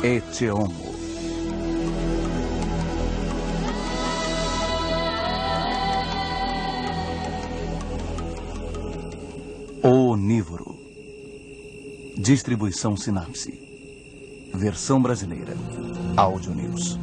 Eteomo. Onívoro. Distribuição Sinapse. Versão brasileira. Áudio News.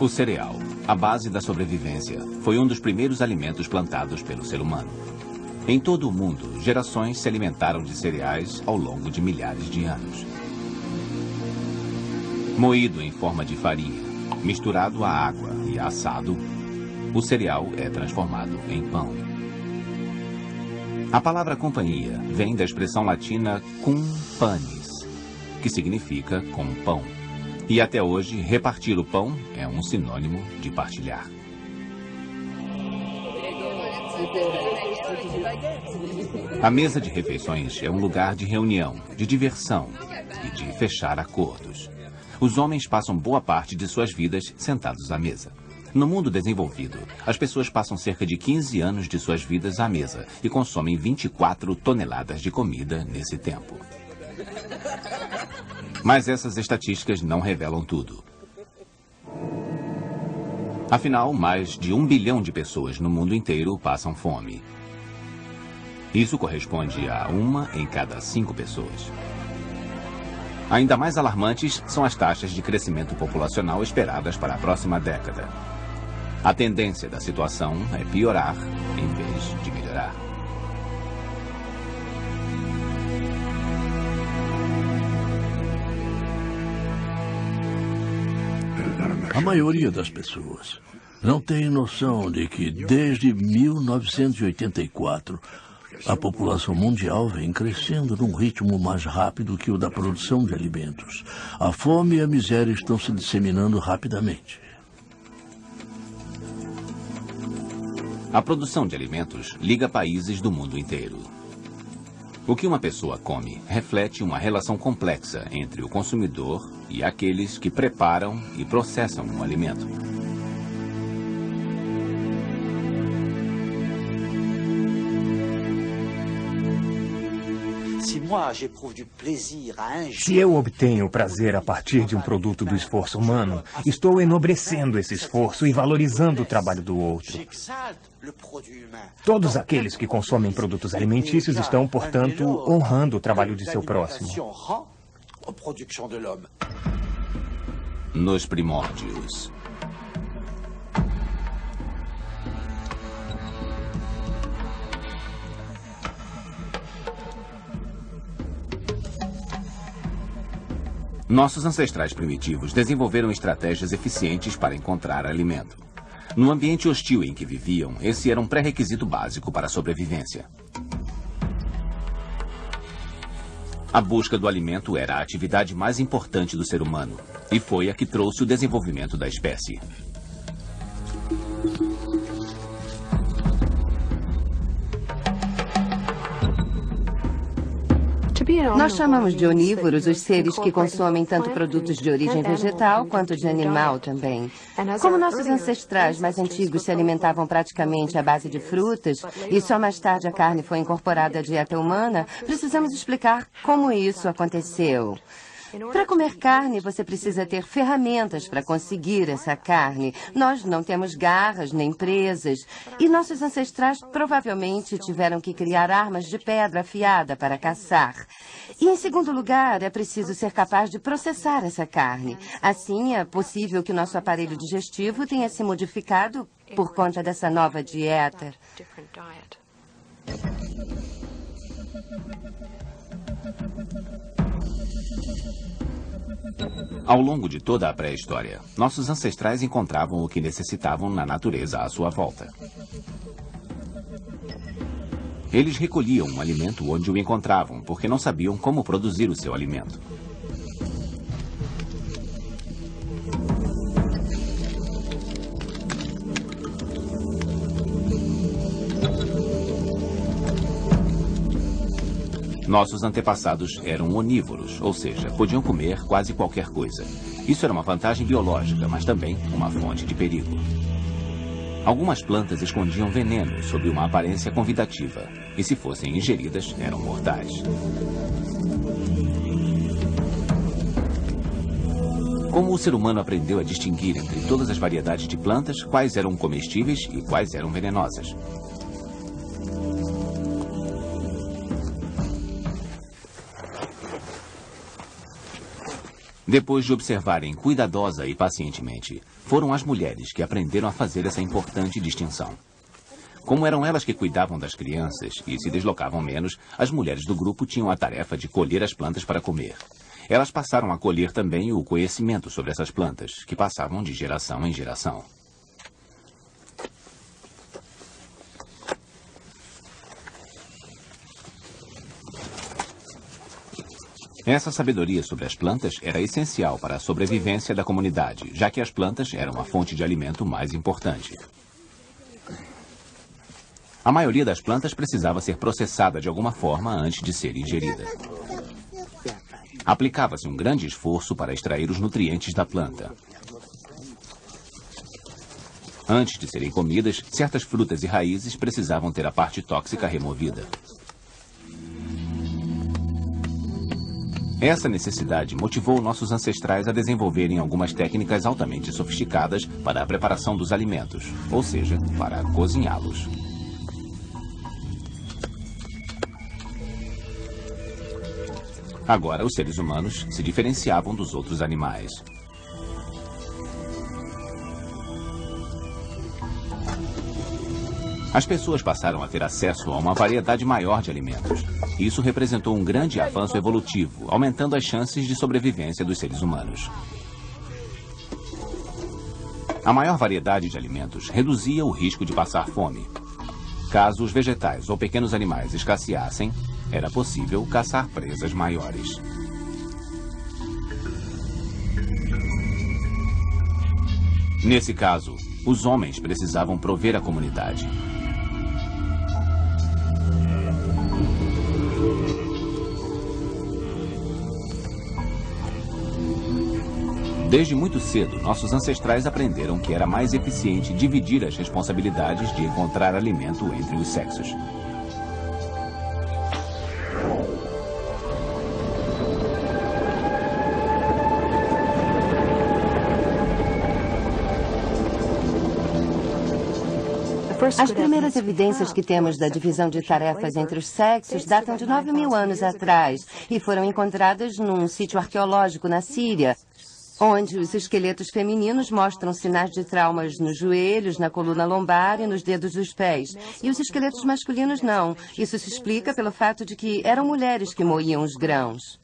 O cereal, a base da sobrevivência, foi um dos primeiros alimentos plantados pelo ser humano. Em todo o mundo, gerações se alimentaram de cereais ao longo de milhares de anos. Moído em forma de farinha, misturado à água e assado, o cereal é transformado em pão. A palavra companhia vem da expressão latina cum panis, que significa com pão. E até hoje, repartir o pão é um sinônimo de partilhar. A mesa de refeições é um lugar de reunião, de diversão e de fechar acordos. Os homens passam boa parte de suas vidas sentados à mesa. No mundo desenvolvido, as pessoas passam cerca de 15 anos de suas vidas à mesa e consomem 24 toneladas de comida nesse tempo. Mas essas estatísticas não revelam tudo. Afinal, mais de 1 bilhão de pessoas no mundo inteiro passam fome. Isso corresponde a 1 em cada 5 pessoas. Ainda mais alarmantes são as taxas de crescimento populacional esperadas para a próxima década. A tendência da situação é piorar em vez de melhorar. A maioria das pessoas não tem noção de que desde 1984 a população mundial vem crescendo num ritmo mais rápido que o da produção de alimentos. A fome e a miséria estão se disseminando rapidamente. A produção de alimentos liga países do mundo inteiro. O que uma pessoa come reflete uma relação complexa entre o consumidor e aqueles que preparam e processam um alimento. Se eu obtenho prazer a partir de um produto do esforço humano, estou enobrecendo esse esforço e valorizando o trabalho do outro. Todos aqueles que consomem produtos alimentícios estão, portanto, honrando o trabalho de seu próximo. Nos primórdios. Nossos ancestrais primitivos desenvolveram estratégias eficientes para encontrar alimento. No ambiente hostil em que viviam, esse era um pré-requisito básico para a sobrevivência. A busca do alimento era a atividade mais importante do ser humano e foi a que trouxe o desenvolvimento da espécie. Nós chamamos de onívoros os seres que consomem tanto produtos de origem vegetal quanto de animal também. Como nossos ancestrais mais antigos se alimentavam praticamente à base de frutas e só mais tarde a carne foi incorporada à dieta humana, precisamos explicar como isso aconteceu. Para comer carne, você precisa ter ferramentas para conseguir essa carne. Nós não temos garras nem presas. E nossos ancestrais provavelmente tiveram que criar armas de pedra afiada para caçar. E, em segundo lugar, é preciso ser capaz de processar essa carne. Assim, é possível que nosso aparelho digestivo tenha se modificado por conta dessa nova dieta. Ao longo de toda a pré-história, nossos ancestrais encontravam o que necessitavam na natureza à sua volta. Eles recolhiam um alimento onde o encontravam, porque não sabiam como produzir o seu alimento. Nossos antepassados eram onívoros, ou seja, podiam comer quase qualquer coisa. Isso era uma vantagem biológica, mas também uma fonte de perigo. Algumas plantas escondiam veneno sob uma aparência convidativa, e se fossem ingeridas, eram mortais. Como o ser humano aprendeu a distinguir entre todas as variedades de plantas, quais eram comestíveis e quais eram venenosas? Depois de observarem cuidadosa e pacientemente, foram as mulheres que aprenderam a fazer essa importante distinção. Como eram elas que cuidavam das crianças e se deslocavam menos, as mulheres do grupo tinham a tarefa de colher as plantas para comer. Elas passaram a colher também o conhecimento sobre essas plantas, que passavam de geração em geração. Essa sabedoria sobre as plantas era essencial para a sobrevivência da comunidade, já que as plantas eram a fonte de alimento mais importante. A maioria das plantas precisava ser processada de alguma forma antes de ser ingerida. Aplicava-se um grande esforço para extrair os nutrientes da planta. Antes de serem comidas, certas frutas e raízes precisavam ter a parte tóxica removida. Essa necessidade motivou nossos ancestrais a desenvolverem algumas técnicas altamente sofisticadas para a preparação dos alimentos, ou seja, para cozinhá-los. Agora, os seres humanos se diferenciavam dos outros animais. As pessoas passaram a ter acesso a uma variedade maior de alimentos. Isso representou um grande avanço evolutivo, aumentando as chances de sobrevivência dos seres humanos. A maior variedade de alimentos reduzia o risco de passar fome. Caso os vegetais ou pequenos animais escasseassem, era possível caçar presas maiores. Nesse caso, os homens precisavam prover a comunidade. Desde muito cedo, nossos ancestrais aprenderam que era mais eficiente dividir as responsabilidades de encontrar alimento entre os sexos. As primeiras evidências que temos da divisão de tarefas entre os sexos datam de 9.000 anos atrás e foram encontradas num sítio arqueológico na Síria, onde os esqueletos femininos mostram sinais de traumas nos joelhos, na coluna lombar e nos dedos dos pés. E os esqueletos masculinos não. Isso se explica pelo fato de que eram mulheres que moíam os grãos.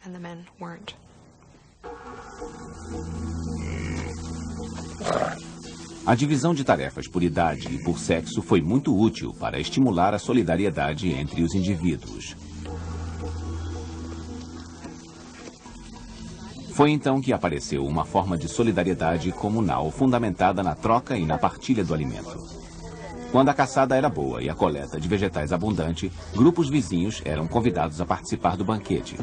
A divisão de tarefas por idade e por sexo foi muito útil para estimular a solidariedade entre os indivíduos. Foi então que apareceu uma forma de solidariedade comunal fundamentada na troca e na partilha do alimento. Quando a caçada era boa e a coleta de vegetais abundante, grupos vizinhos eram convidados a participar do banquete.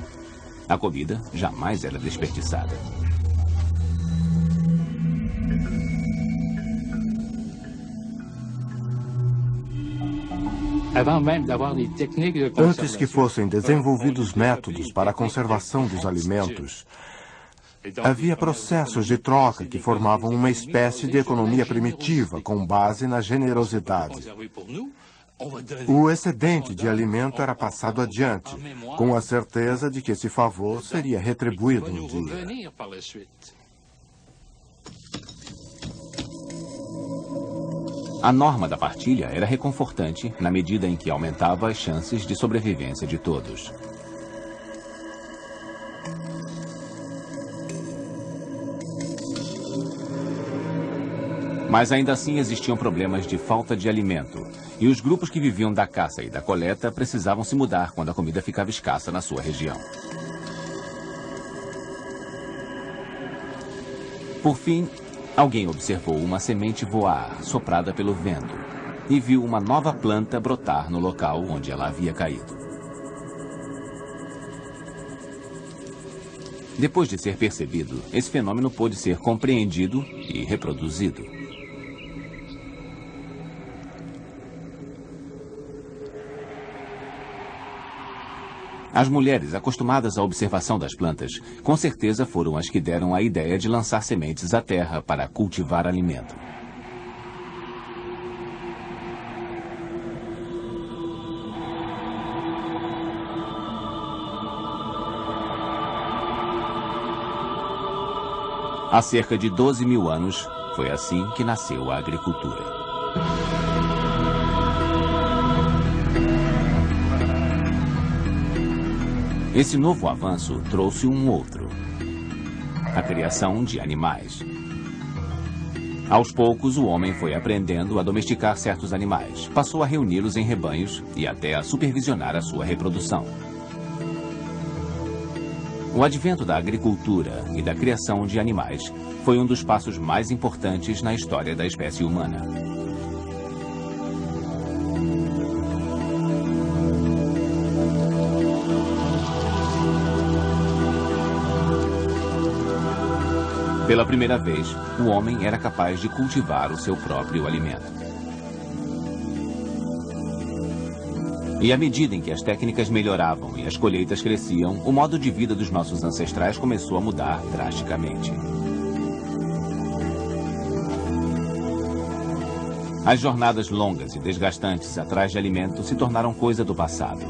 A comida jamais era desperdiçada. Antes que fossem desenvolvidos métodos para a conservação dos alimentos, havia processos de troca que formavam uma espécie de economia primitiva com base na generosidade. O excedente de alimento era passado adiante, com a certeza de que esse favor seria retribuído um dia. A norma da partilha era reconfortante na medida em que aumentava as chances de sobrevivência de todos. Mas ainda assim existiam problemas de falta de alimento, e os grupos que viviam da caça e da coleta precisavam se mudar quando a comida ficava escassa na sua região. Por fim, alguém observou uma semente voar, soprada pelo vento, e viu uma nova planta brotar no local onde ela havia caído. Depois de ser percebido, esse fenômeno pôde ser compreendido e reproduzido. As mulheres, acostumadas à observação das plantas, com certeza foram as que deram a ideia de lançar sementes à terra para cultivar alimento. Há cerca de 12 mil anos, foi assim que nasceu a agricultura. Esse novo avanço trouxe um outro: a criação de animais. Aos poucos, o homem foi aprendendo a domesticar certos animais, passou a reuni-los em rebanhos e até a supervisionar a sua reprodução. O advento da agricultura e da criação de animais foi um dos passos mais importantes na história da espécie humana. Pela primeira vez, o homem era capaz de cultivar o seu próprio alimento. E à medida em que as técnicas melhoravam e as colheitas cresciam, o modo de vida dos nossos ancestrais começou a mudar drasticamente. As jornadas longas e desgastantes atrás de alimento se tornaram coisa do passado.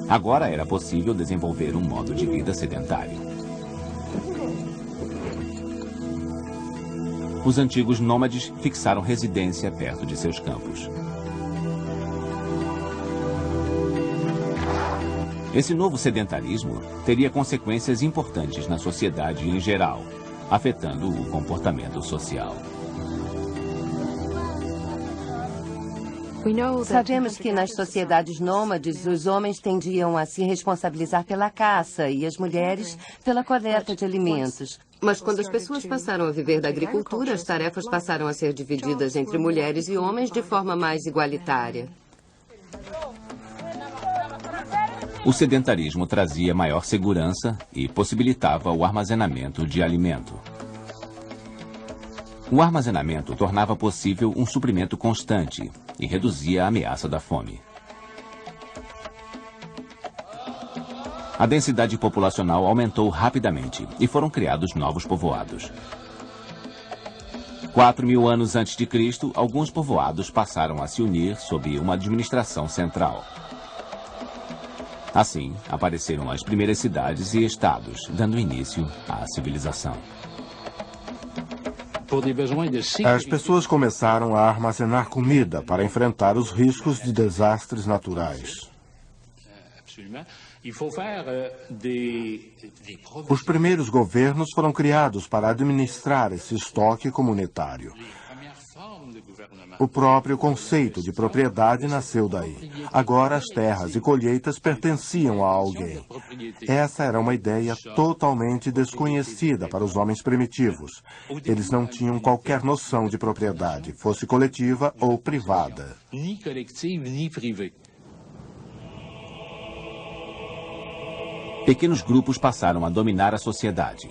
Agora era possível desenvolver um modo de vida sedentário. Os antigos nômades fixaram residência perto de seus campos. Esse novo sedentarismo teria consequências importantes na sociedade em geral, afetando o comportamento social. Sabemos que nas sociedades nômades, os homens tendiam a se responsabilizar pela caça e as mulheres pela coleta de alimentos. Mas quando as pessoas passaram a viver da agricultura, as tarefas passaram a ser divididas entre mulheres e homens de forma mais igualitária. O sedentarismo trazia maior segurança e possibilitava o armazenamento de alimento. O armazenamento tornava possível um suprimento constante e reduzia a ameaça da fome. A densidade populacional aumentou rapidamente e foram criados novos povoados. 4.000 anos antes de Cristo, alguns povoados passaram a se unir sob uma administração central. Assim, apareceram as primeiras cidades e estados, dando início à civilização. As pessoas começaram a armazenar comida para enfrentar os riscos de desastres naturais. Os primeiros governos foram criados para administrar esse estoque comunitário. O próprio conceito de propriedade nasceu daí. Agora as terras e colheitas pertenciam a alguém. Essa era uma ideia totalmente desconhecida para os homens primitivos. Eles não tinham qualquer noção de propriedade, fosse coletiva ou privada. Pequenos grupos passaram a dominar a sociedade.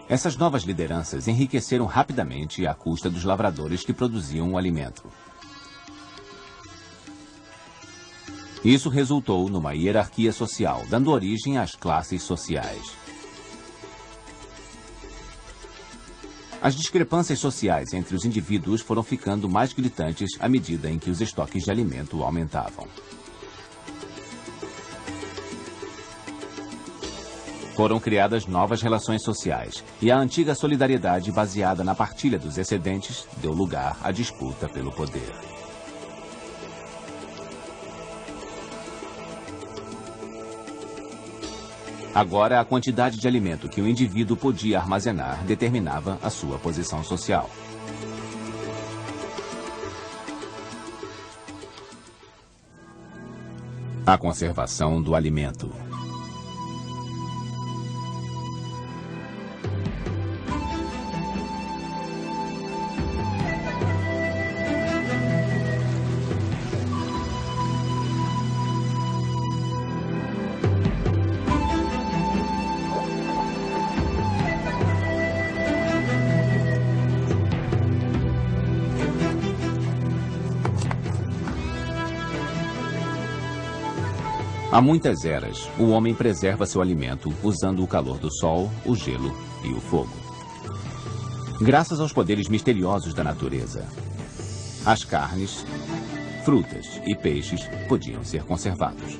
Essas novas lideranças enriqueceram rapidamente à custa dos lavradores que produziam o alimento. Isso resultou numa hierarquia social, dando origem às classes sociais. As discrepâncias sociais entre os indivíduos foram ficando mais gritantes à medida em que os estoques de alimento aumentavam. Foram criadas novas relações sociais e a antiga solidariedade baseada na partilha dos excedentes deu lugar à disputa pelo poder. Agora, a quantidade de alimento que o indivíduo podia armazenar determinava a sua posição social. A conservação do alimento. Há muitas eras, o homem preserva seu alimento usando o calor do sol, o gelo e o fogo. Graças aos poderes misteriosos da natureza, as carnes, frutas e peixes podiam ser conservados.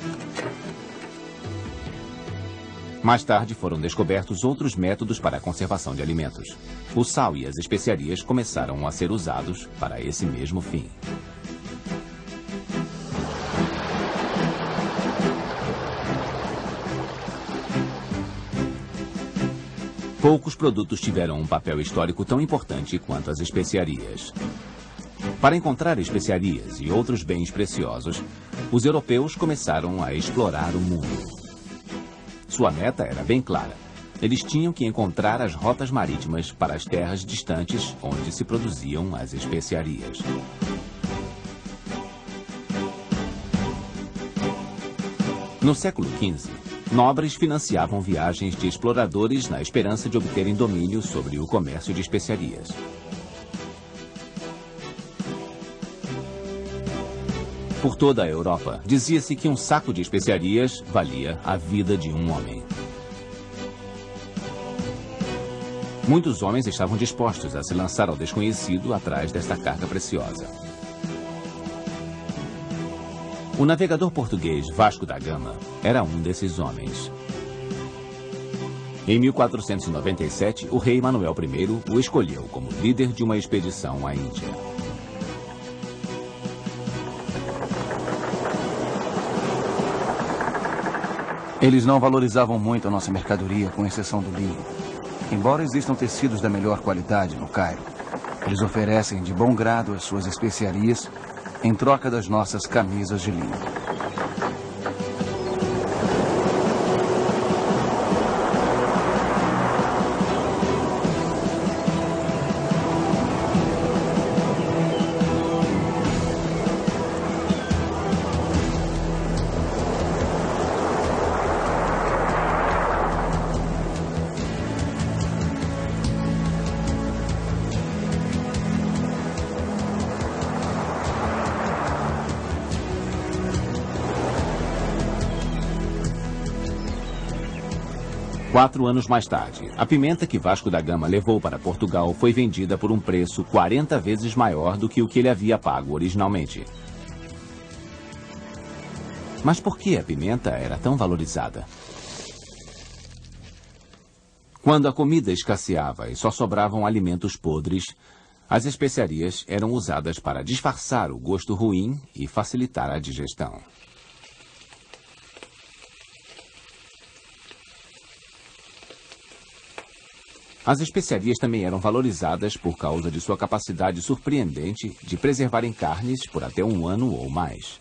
Mais tarde foram descobertos outros métodos para a conservação de alimentos. O sal e as especiarias começaram a ser usados para esse mesmo fim. Poucos produtos tiveram um papel histórico tão importante quanto as especiarias. Para encontrar especiarias e outros bens preciosos, os europeus começaram a explorar o mundo. Sua meta era bem clara. Eles tinham que encontrar as rotas marítimas para as terras distantes onde se produziam as especiarias. No século XV, nobres financiavam viagens de exploradores na esperança de obterem domínio sobre o comércio de especiarias. Por toda a Europa, dizia-se que um saco de especiarias valia a vida de um homem. Muitos homens estavam dispostos a se lançar ao desconhecido atrás desta carga preciosa. O navegador português Vasco da Gama era um desses homens. Em 1497, o rei Manuel I o escolheu como líder de uma expedição à Índia. Eles não valorizavam muito a nossa mercadoria, com exceção do linho. Embora existam tecidos da melhor qualidade no Cairo, eles oferecem de bom grado as suas especiarias em troca das nossas camisas de linho. Quatro anos mais tarde, a pimenta que Vasco da Gama levou para Portugal foi vendida por um preço 40 vezes maior do que o que ele havia pago originalmente. Mas por que a pimenta era tão valorizada? Quando a comida escasseava e só sobravam alimentos podres, as especiarias eram usadas para disfarçar o gosto ruim e facilitar a digestão. As especiarias também eram valorizadas por causa de sua capacidade surpreendente de preservarem carnes por até um ano ou mais.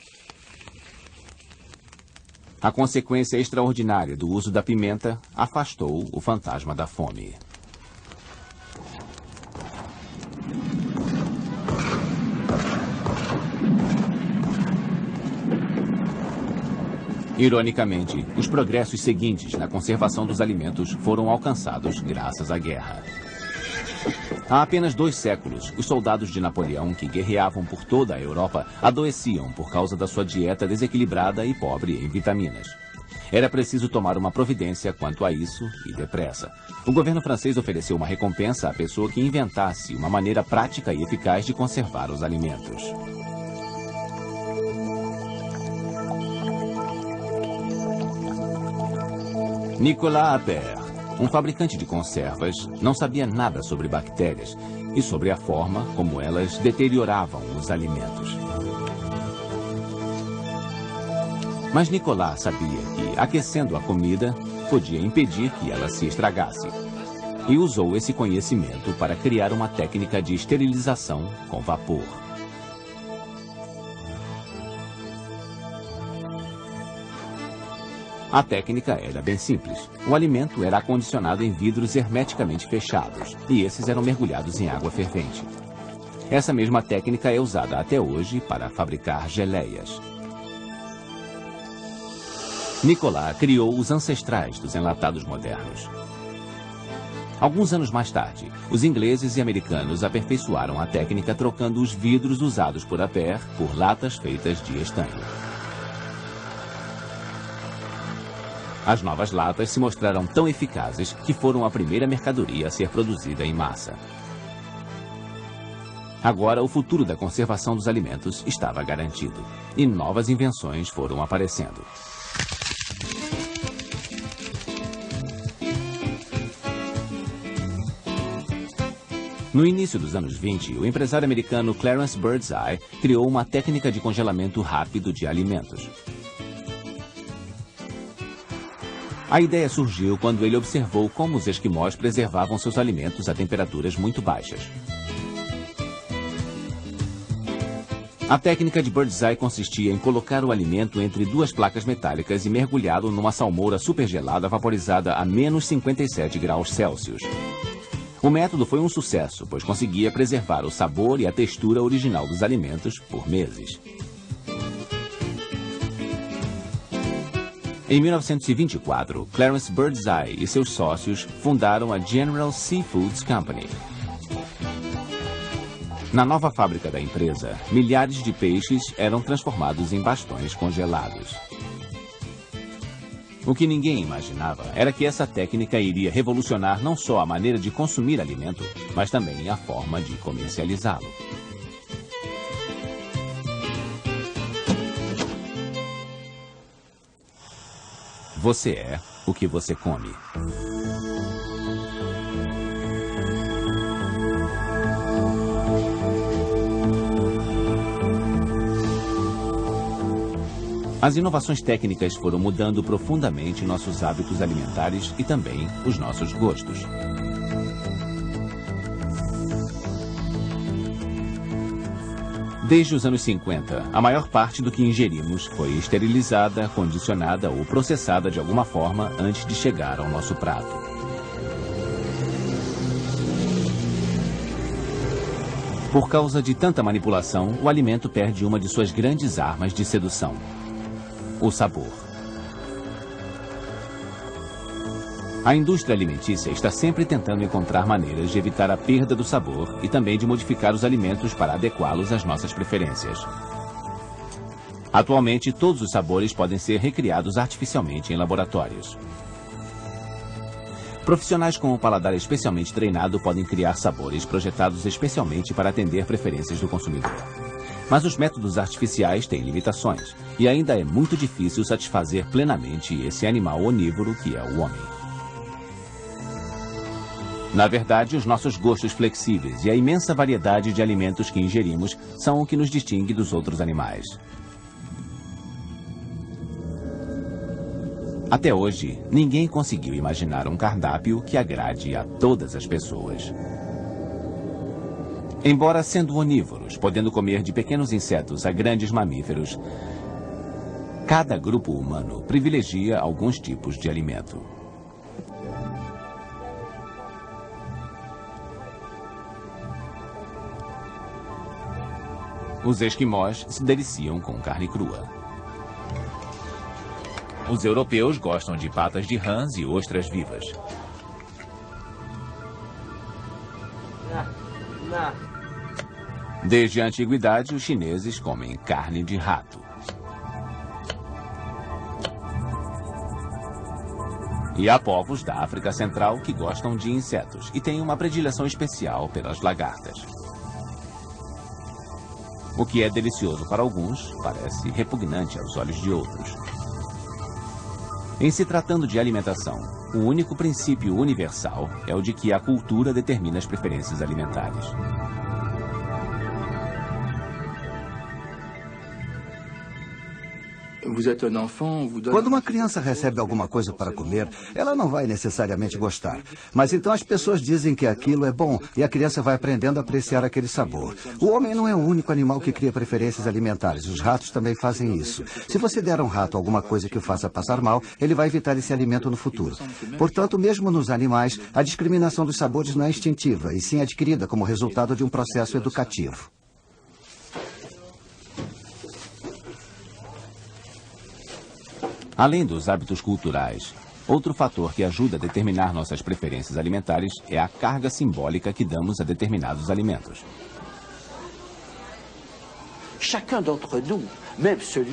A consequência extraordinária do uso da pimenta afastou o fantasma da fome. Ironicamente, os progressos seguintes na conservação dos alimentos foram alcançados graças à guerra. Há apenas 2 séculos, os soldados de Napoleão que guerreavam por toda a Europa adoeciam por causa da sua dieta desequilibrada e pobre em vitaminas. Era preciso tomar uma providência quanto a isso e depressa. O governo francês ofereceu uma recompensa à pessoa que inventasse uma maneira prática e eficaz de conservar os alimentos. Nicolas Appert, um fabricante de conservas, não sabia nada sobre bactérias e sobre a forma como elas deterioravam os alimentos. Mas Nicolas sabia que, aquecendo a comida, podia impedir que ela se estragasse. E usou esse conhecimento para criar uma técnica de esterilização com vapor. A técnica era bem simples. O alimento era acondicionado em vidros hermeticamente fechados, e esses eram mergulhados em água fervente. Essa mesma técnica é usada até hoje para fabricar geleias. Nicolas criou os ancestrais dos enlatados modernos. Alguns anos mais tarde, os ingleses e americanos aperfeiçoaram a técnica trocando os vidros usados por Appert por latas feitas de estanho. As novas latas se mostraram tão eficazes que foram a primeira mercadoria a ser produzida em massa. Agora, o futuro da conservação dos alimentos estava garantido e novas invenções foram aparecendo. No início dos anos 20, o empresário americano Clarence Birdseye criou uma técnica de congelamento rápido de alimentos. A ideia surgiu quando ele observou como os esquimós preservavam seus alimentos a temperaturas muito baixas. A técnica de Birdseye consistia em colocar o alimento entre duas placas metálicas e mergulhá-lo numa salmoura supergelada vaporizada a menos 57 graus Celsius. O método foi um sucesso, pois conseguia preservar o sabor e a textura original dos alimentos por meses. Em 1924, Clarence Birdseye e seus sócios fundaram a General Seafoods Company. Na nova fábrica da empresa, milhares de peixes eram transformados em bastões congelados. O que ninguém imaginava era que essa técnica iria revolucionar não só a maneira de consumir alimento, mas também a forma de comercializá-lo. Você é o que você come. As inovações técnicas foram mudando profundamente nossos hábitos alimentares e também os nossos gostos. Desde os anos 50, a maior parte do que ingerimos foi esterilizada, condicionada ou processada de alguma forma antes de chegar ao nosso prato. Por causa de tanta manipulação, o alimento perde uma de suas grandes armas de sedução: o sabor. A indústria alimentícia está sempre tentando encontrar maneiras de evitar a perda do sabor e também de modificar os alimentos para adequá-los às nossas preferências. Atualmente, todos os sabores podem ser recriados artificialmente em laboratórios. Profissionais com um paladar especialmente treinado podem criar sabores projetados especialmente para atender preferências do consumidor. Mas os métodos artificiais têm limitações, e ainda é muito difícil satisfazer plenamente esse animal onívoro que é o homem. Na verdade, os nossos gostos flexíveis e a imensa variedade de alimentos que ingerimos são o que nos distingue dos outros animais. Até hoje, ninguém conseguiu imaginar um cardápio que agrade a todas as pessoas. Embora sendo onívoros, podendo comer de pequenos insetos a grandes mamíferos, cada grupo humano privilegia alguns tipos de alimento. Os esquimós se deliciam com carne crua. Os europeus gostam de patas de rãs e ostras vivas. Desde a antiguidade, os chineses comem carne de rato. E há povos da África Central que gostam de insetos e têm uma predileção especial pelas lagartas. O que é delicioso para alguns, parece repugnante aos olhos de outros. Em se tratando de alimentação, o único princípio universal é o de que a cultura determina as preferências alimentares. Quando uma criança recebe alguma coisa para comer, ela não vai necessariamente gostar. Mas então as pessoas dizem que aquilo é bom e a criança vai aprendendo a apreciar aquele sabor. O homem não é o único animal que cria preferências alimentares. Os ratos também fazem isso. Se você der a um rato alguma coisa que o faça passar mal, ele vai evitar esse alimento no futuro. Portanto, mesmo nos animais, a discriminação dos sabores não é instintiva, e sim adquirida como resultado de um processo educativo. Além dos hábitos culturais, outro fator que ajuda a determinar nossas preferências alimentares é a carga simbólica que damos a determinados alimentos.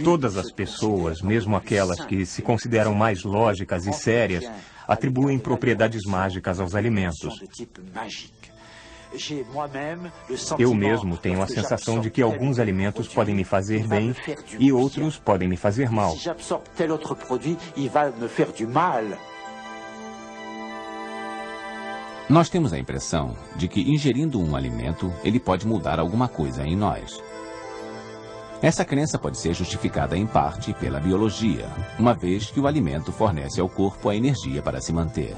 Todas as pessoas, mesmo aquelas que se consideram mais lógicas e sérias, atribuem propriedades mágicas aos alimentos. Eu mesmo tenho a sensação de que alguns alimentos podem me fazer bem e outros podem me fazer mal. Nós temos a impressão de que, ingerindo um alimento, ele pode mudar alguma coisa em nós. Essa crença pode ser justificada em parte pela biologia, uma vez que o alimento fornece ao corpo a energia para se manter.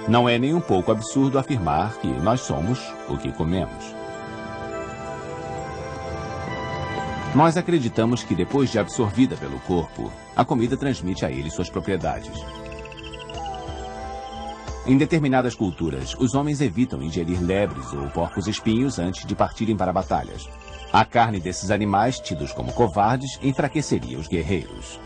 Não é nem um pouco absurdo afirmar que nós somos o que comemos. Nós acreditamos que depois de absorvida pelo corpo, a comida transmite a ele suas propriedades. Em determinadas culturas, os homens evitam ingerir lebres ou porcos-espinhos antes de partirem para batalhas. A carne desses animais, tidos como covardes, enfraqueceria os guerreiros.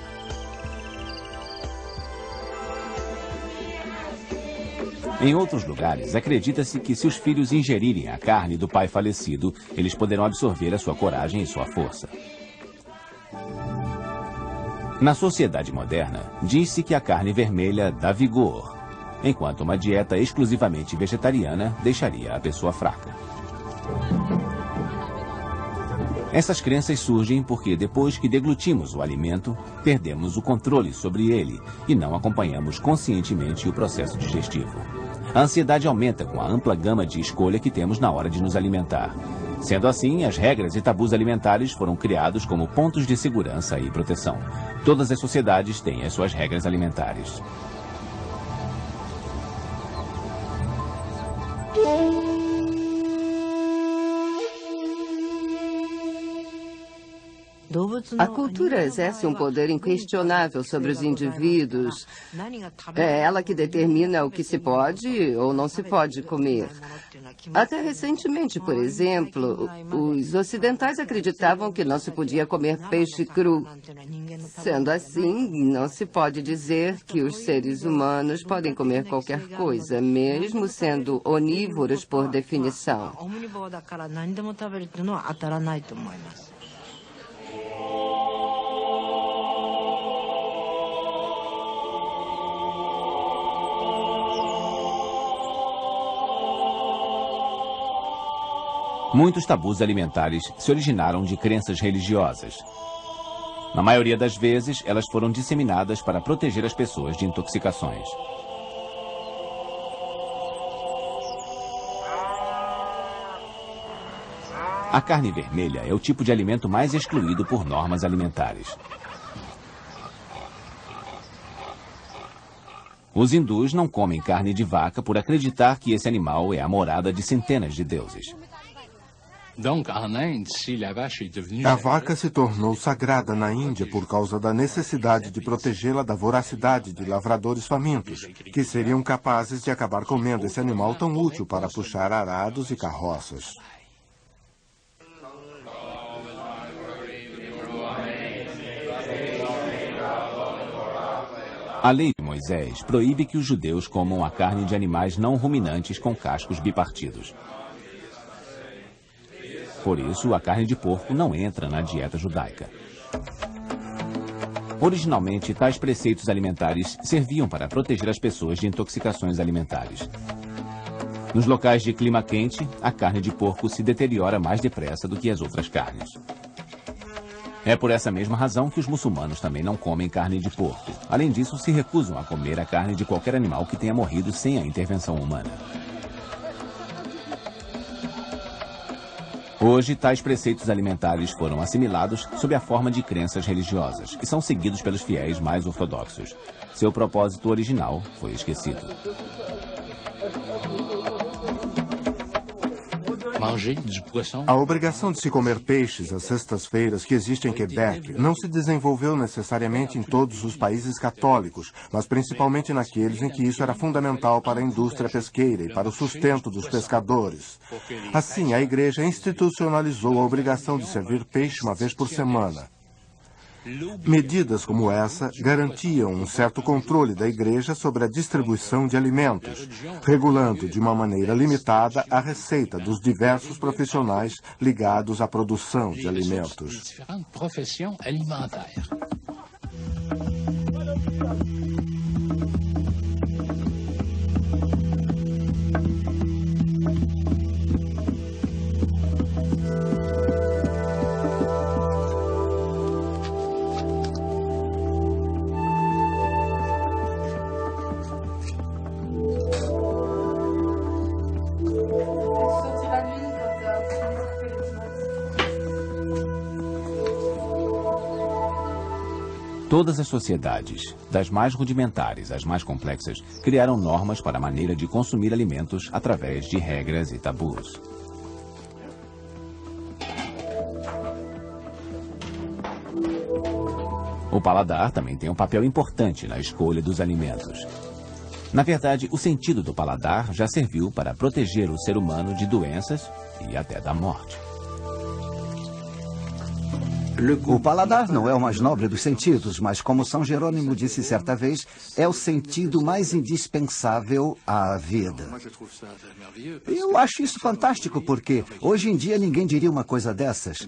Em outros lugares, acredita-se que se os filhos ingerirem a carne do pai falecido, eles poderão absorver a sua coragem e sua força. Na sociedade moderna, diz-se que a carne vermelha dá vigor, enquanto uma dieta exclusivamente vegetariana deixaria a pessoa fraca. Essas crenças surgem porque depois que deglutimos o alimento, perdemos o controle sobre ele e não acompanhamos conscientemente o processo digestivo. A ansiedade aumenta com a ampla gama de escolha que temos na hora de nos alimentar. Sendo assim, as regras e tabus alimentares foram criados como pontos de segurança e proteção. Todas as sociedades têm as suas regras alimentares. A cultura exerce um poder inquestionável sobre os indivíduos. É ela que determina o que se pode ou não se pode comer. Até recentemente, por exemplo, os ocidentais acreditavam que não se podia comer peixe cru. Sendo assim, não se pode dizer que os seres humanos podem comer qualquer coisa, mesmo sendo onívoros por definição. Muitos tabus alimentares se originaram de crenças religiosas. Na maioria das vezes, elas foram disseminadas para proteger as pessoas de intoxicações. A carne vermelha é o tipo de alimento mais excluído por normas alimentares. Os hindus não comem carne de vaca por acreditar que esse animal é a morada de centenas de deuses. A vaca se tornou sagrada na Índia por causa da necessidade de protegê-la da voracidade de lavradores famintos, que seriam capazes de acabar comendo esse animal tão útil para puxar arados e carroças. A lei de Moisés proíbe que os judeus comam a carne de animais não ruminantes com cascos bipartidos. Por isso, a carne de porco não entra na dieta judaica. Originalmente, tais preceitos alimentares serviam para proteger as pessoas de intoxicações alimentares. Nos locais de clima quente, a carne de porco se deteriora mais depressa do que as outras carnes. É por essa mesma razão que os muçulmanos também não comem carne de porco. Além disso, se recusam a comer a carne de qualquer animal que tenha morrido sem a intervenção humana. Hoje, tais preceitos alimentares foram assimilados sob a forma de crenças religiosas e são seguidos pelos fiéis mais ortodoxos. Seu propósito original foi esquecido. A obrigação de se comer peixes às sextas-feiras que existe em Quebec não se desenvolveu necessariamente em todos os países católicos, mas principalmente naqueles em que isso era fundamental para a indústria pesqueira e para o sustento dos pescadores. Assim, a igreja institucionalizou a obrigação de servir peixe uma vez por semana. Medidas como essa garantiam um certo controle da Igreja sobre a distribuição de alimentos, regulando de uma maneira limitada a receita dos diversos profissionais ligados à produção de alimentos. Todas as sociedades, das mais rudimentares às mais complexas, criaram normas para a maneira de consumir alimentos através de regras e tabus. O paladar também tem um papel importante na escolha dos alimentos. Na verdade, o sentido do paladar já serviu para proteger o ser humano de doenças e até da morte. O paladar não é o mais nobre dos sentidos, mas como São Jerônimo disse certa vez, é o sentido mais indispensável à vida. Eu acho isso fantástico porque hoje em dia ninguém diria uma coisa dessas.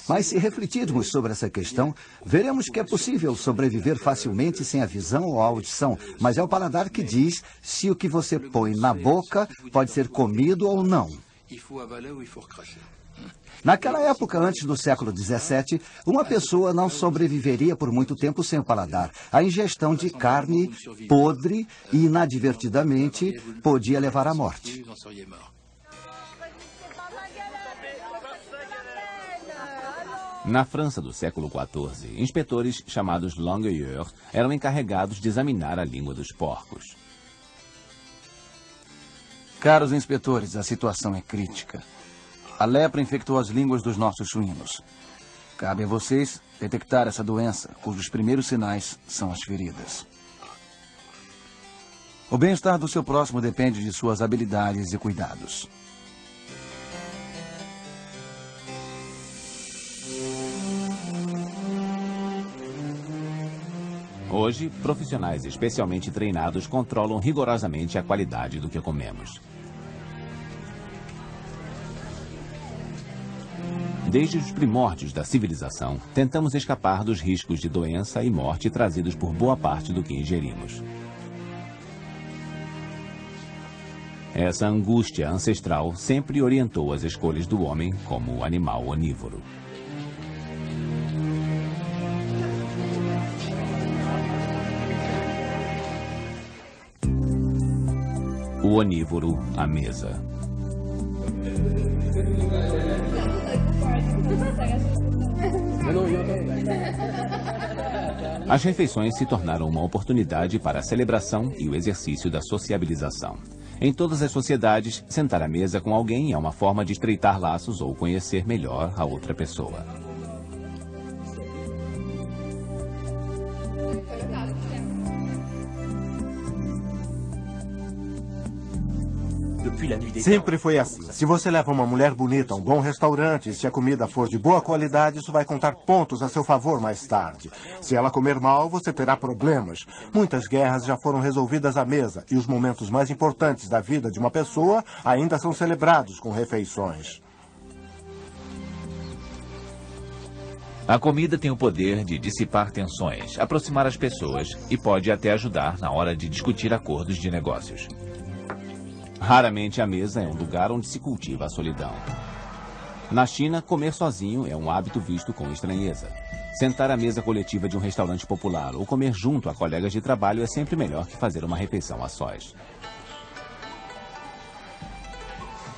Mas se refletirmos sobre essa questão, veremos que é possível sobreviver facilmente sem a visão ou a audição, mas é o paladar que diz se o que você põe na boca pode ser comido ou não. Naquela época, antes do século XVII, uma pessoa não sobreviveria por muito tempo sem o paladar. A ingestão de carne podre e inadvertidamente podia levar à morte. Na França do século XIV, inspetores chamados longueurs eram encarregados de examinar a língua dos porcos. Caros inspetores, a situação é crítica. A lepra infectou as línguas dos nossos suínos. Cabe a vocês detectar essa doença, cujos primeiros sinais são as feridas. O bem-estar do seu próximo depende de suas habilidades e cuidados. Hoje, profissionais especialmente treinados controlam rigorosamente a qualidade do que comemos. Desde os primórdios da civilização, tentamos escapar dos riscos de doença e morte trazidos por boa parte do que ingerimos. Essa angústia ancestral sempre orientou as escolhas do homem como animal onívoro. O onívoro à mesa. As refeições se tornaram uma oportunidade para a celebração e o exercício da sociabilização. Em todas as sociedades, sentar à mesa com alguém é uma forma de estreitar laços ou conhecer melhor a outra pessoa. Sempre foi assim. Se você leva uma mulher bonita a um bom restaurante e se a comida for de boa qualidade, isso vai contar pontos a seu favor mais tarde. Se ela comer mal, você terá problemas. Muitas guerras já foram resolvidas à mesa e os momentos mais importantes da vida de uma pessoa ainda são celebrados com refeições. A comida tem o poder de dissipar tensões, aproximar as pessoas e pode até ajudar na hora de discutir acordos de negócios. Raramente a mesa é um lugar onde se cultiva a solidão. Na China, comer sozinho é um hábito visto com estranheza. Sentar à mesa coletiva de um restaurante popular ou comer junto a colegas de trabalho é sempre melhor que fazer uma refeição a sós.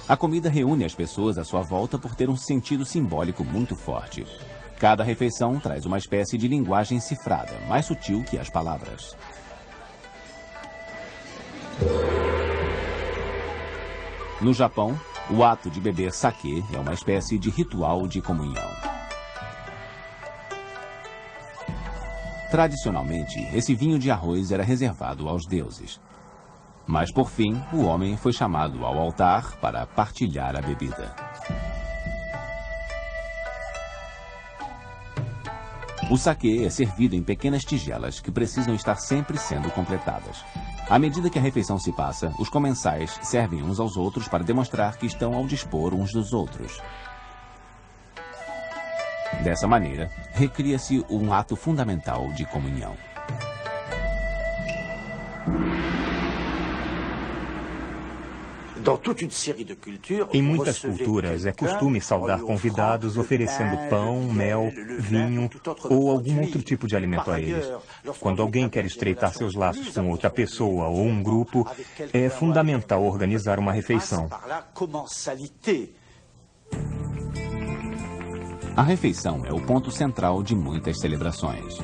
A comida reúne as pessoas à sua volta por ter um sentido simbólico muito forte. Cada refeição traz uma espécie de linguagem cifrada, mais sutil que as palavras. No Japão, o ato de beber sake é uma espécie de ritual de comunhão. Tradicionalmente, esse vinho de arroz era reservado aos deuses. Mas, por fim, o homem foi chamado ao altar para partilhar a bebida. O saquê é servido em pequenas tigelas que precisam estar sempre sendo completadas. À medida que a refeição se passa, os comensais servem uns aos outros para demonstrar que estão ao dispor uns dos outros. Dessa maneira, recria-se um ato fundamental de comunhão. Em muitas culturas, é costume saudar convidados oferecendo pão, mel, vinho ou algum outro tipo de alimento a eles. Quando alguém quer estreitar seus laços com outra pessoa ou um grupo, é fundamental organizar uma refeição. A refeição é o ponto central de muitas celebrações.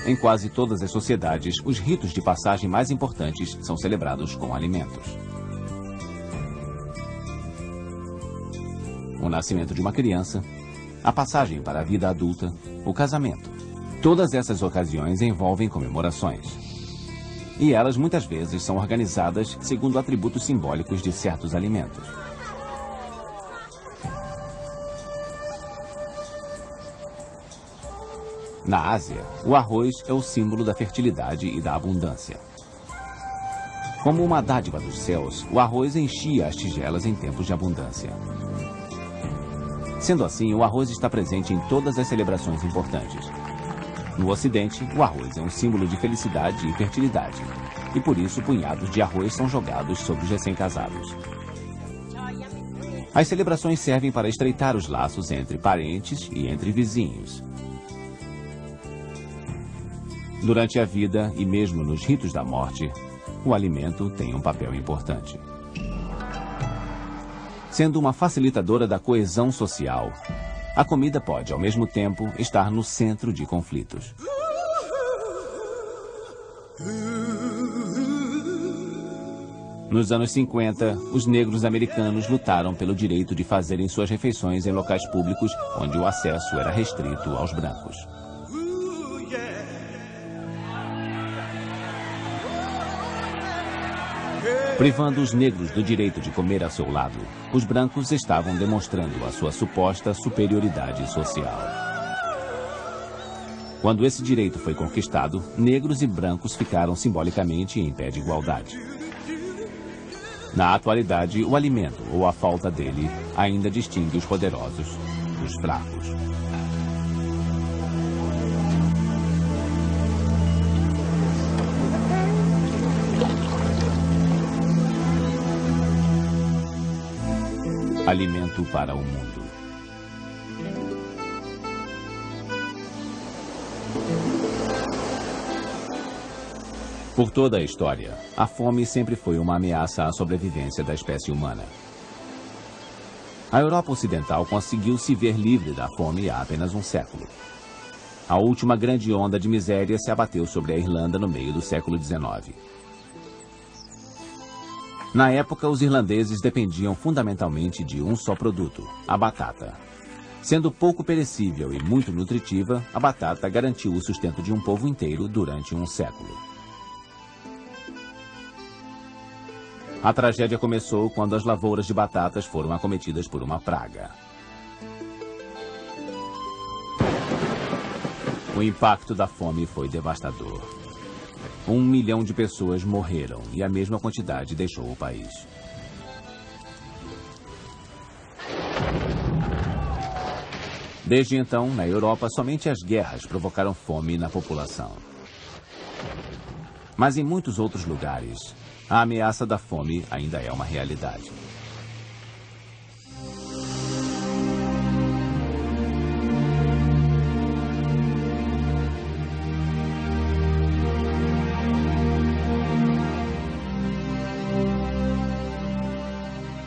Em quase todas as sociedades, os ritos de passagem mais importantes são celebrados com alimentos. O nascimento de uma criança, a passagem para a vida adulta, o casamento. Todas essas ocasiões envolvem comemorações. E elas muitas vezes são organizadas segundo atributos simbólicos de certos alimentos. Na Ásia, o arroz é o símbolo da fertilidade e da abundância. Como uma dádiva dos céus, o arroz enchia as tigelas em tempos de abundância. Sendo assim, o arroz está presente em todas as celebrações importantes. No Ocidente, o arroz é um símbolo de felicidade e fertilidade, e por isso punhados de arroz são jogados sobre os recém-casados. As celebrações servem para estreitar os laços entre parentes e entre vizinhos. Durante a vida e mesmo nos ritos da morte, o alimento tem um papel importante. Sendo uma facilitadora da coesão social, a comida pode, ao mesmo tempo, estar no centro de conflitos. Nos anos 50, os negros americanos lutaram pelo direito de fazerem suas refeições em locais públicos onde o acesso era restrito aos brancos. Privando os negros do direito de comer a seu lado, os brancos estavam demonstrando a sua suposta superioridade social. Quando esse direito foi conquistado, negros e brancos ficaram simbolicamente em pé de igualdade. Na atualidade, o alimento ou a falta dele ainda distingue os poderosos dos fracos. Alimento para o mundo. Por toda a história, a fome sempre foi uma ameaça à sobrevivência da espécie humana. A Europa Ocidental conseguiu se ver livre da fome há apenas um século. A última grande onda de miséria se abateu sobre a Irlanda no meio do século XIX. Na época, os irlandeses dependiam fundamentalmente de um só produto, a batata. Sendo pouco perecível e muito nutritiva, a batata garantiu o sustento de um povo inteiro durante um século. A tragédia começou quando as lavouras de batatas foram acometidas por uma praga. O impacto da fome foi devastador. 1 milhão de pessoas morreram e a mesma quantidade deixou o país. Desde então, na Europa, somente as guerras provocaram fome na população. Mas em muitos outros lugares, a ameaça da fome ainda é uma realidade.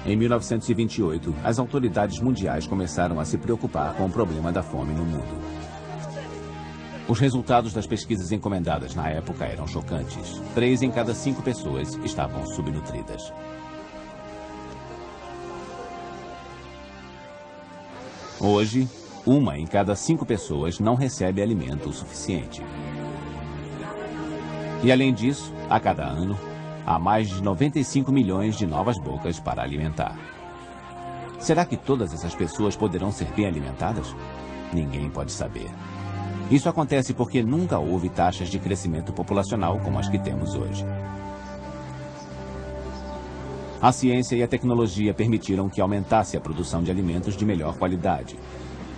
Em 1928, as autoridades mundiais começaram a se preocupar com o problema da fome no mundo. Os resultados das pesquisas encomendadas na época eram chocantes. 3 em cada 5 pessoas estavam subnutridas. Hoje, 1 em cada 5 pessoas não recebe alimento suficiente. E além disso, a cada ano, há mais de 95 milhões de novas bocas para alimentar. Será que todas essas pessoas poderão ser bem alimentadas? Ninguém pode saber. Isso acontece porque nunca houve taxas de crescimento populacional como as que temos hoje. A ciência e a tecnologia permitiram que aumentasse a produção de alimentos de melhor qualidade.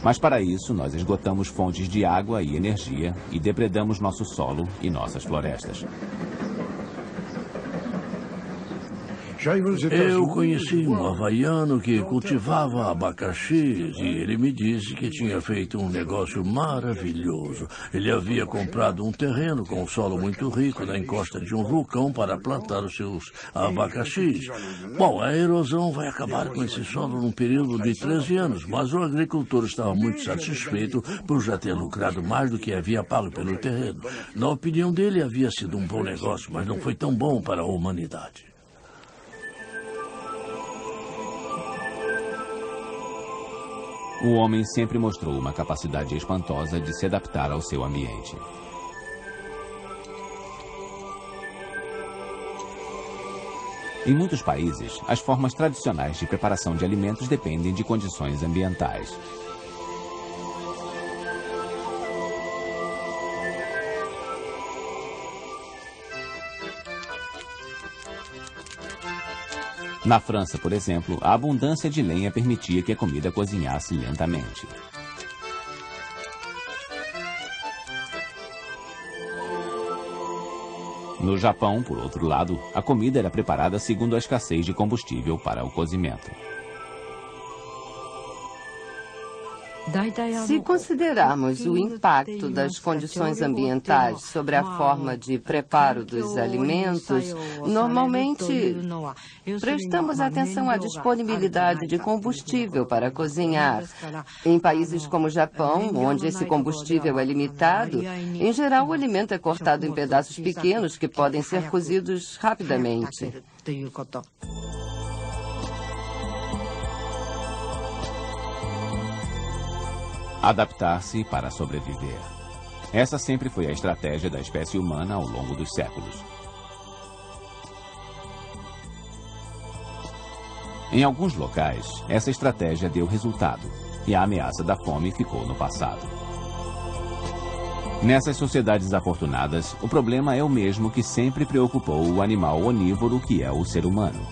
Mas para isso, nós esgotamos fontes de água e energia e depredamos nosso solo e nossas florestas. Eu conheci um havaiano que cultivava abacaxis e ele me disse que tinha feito um negócio maravilhoso. Ele havia comprado um terreno com um solo muito rico na encosta de um vulcão para plantar os seus abacaxis. Bom, a erosão vai acabar com esse solo num período de 13 anos, mas o agricultor estava muito satisfeito por já ter lucrado mais do que havia pago pelo terreno. Na opinião dele, havia sido um bom negócio, mas não foi tão bom para a humanidade. O homem sempre mostrou uma capacidade espantosa de se adaptar ao seu ambiente. Em muitos países, as formas tradicionais de preparação de alimentos dependem de condições ambientais. Na França, por exemplo, a abundância de lenha permitia que a comida cozinhasse lentamente. No Japão, por outro lado, a comida era preparada segundo a escassez de combustível para o cozimento. Se considerarmos o impacto das condições ambientais sobre a forma de preparo dos alimentos, normalmente prestamos atenção à disponibilidade de combustível para cozinhar. Em países como o Japão, onde esse combustível é limitado, em geral o alimento é cortado em pedaços pequenos que podem ser cozidos rapidamente. Adaptar-se para sobreviver. Essa sempre foi a estratégia da espécie humana ao longo dos séculos. Em alguns locais, essa estratégia deu resultado e a ameaça da fome ficou no passado. Nessas sociedades afortunadas, o problema é o mesmo que sempre preocupou o animal onívoro que é o ser humano.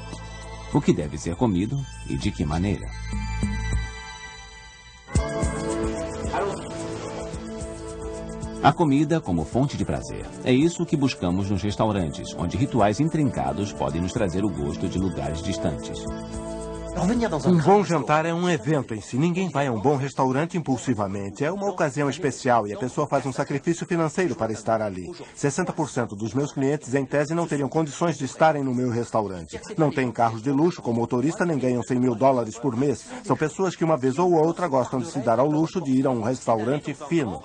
O que deve ser comido e de que maneira? A comida como fonte de prazer. É isso que buscamos nos restaurantes, onde rituais intrincados podem nos trazer o gosto de lugares distantes. Um bom jantar é um evento em si. Ninguém vai a um bom restaurante impulsivamente. É uma ocasião especial e a pessoa faz um sacrifício financeiro para estar ali. 60% dos meus clientes, em tese, não teriam condições de estarem no meu restaurante. Não têm carros de luxo como motorista, nem ganham $100 mil por mês. São pessoas que uma vez ou outra gostam de se dar ao luxo de ir a um restaurante fino.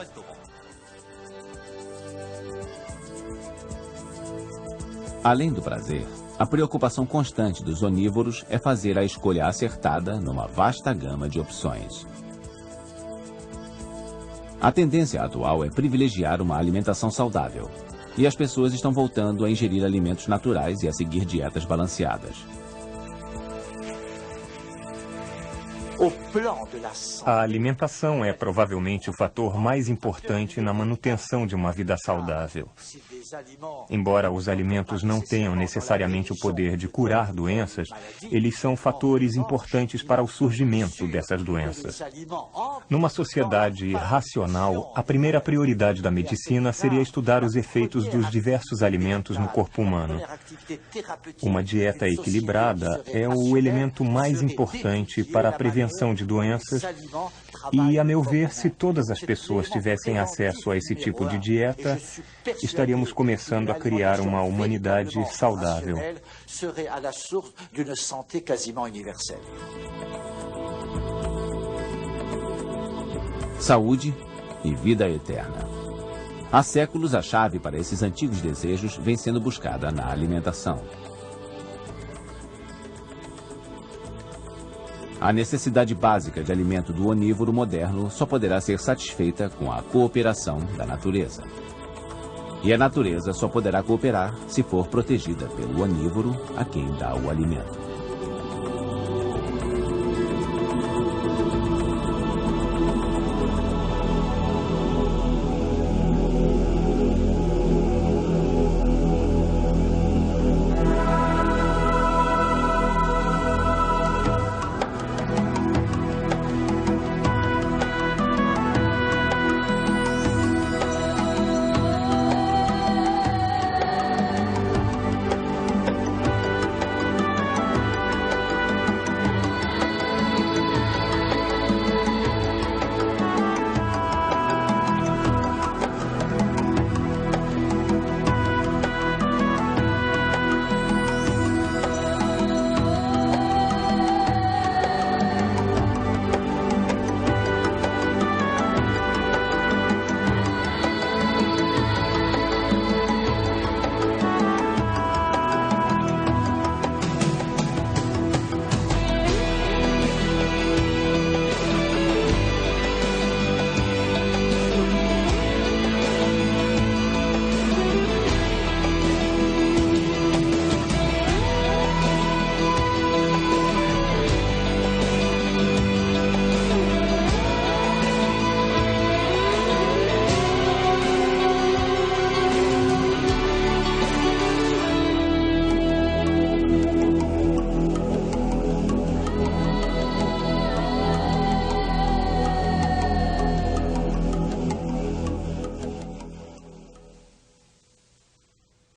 Além do prazer, a preocupação constante dos onívoros é fazer a escolha acertada numa vasta gama de opções. A tendência atual é privilegiar uma alimentação saudável, e as pessoas estão voltando a ingerir alimentos naturais e a seguir dietas balanceadas. A alimentação é provavelmente o fator mais importante na manutenção de uma vida saudável. Embora os alimentos não tenham necessariamente o poder de curar doenças, eles são fatores importantes para o surgimento dessas doenças. Numa sociedade racional, a primeira prioridade da medicina seria estudar os efeitos dos diversos alimentos no corpo humano. Uma dieta equilibrada é o elemento mais importante para a prevenção de doenças e, a meu ver, se todas as pessoas tivessem acesso a esse tipo de dieta, estaríamos começando a criar uma humanidade saudável. Saúde e vida eterna. Há séculos, a chave para esses antigos desejos vem sendo buscada na alimentação. A necessidade básica de alimento do onívoro moderno só poderá ser satisfeita com a cooperação da natureza. E a natureza só poderá cooperar se for protegida pelo onívoro a quem dá o alimento.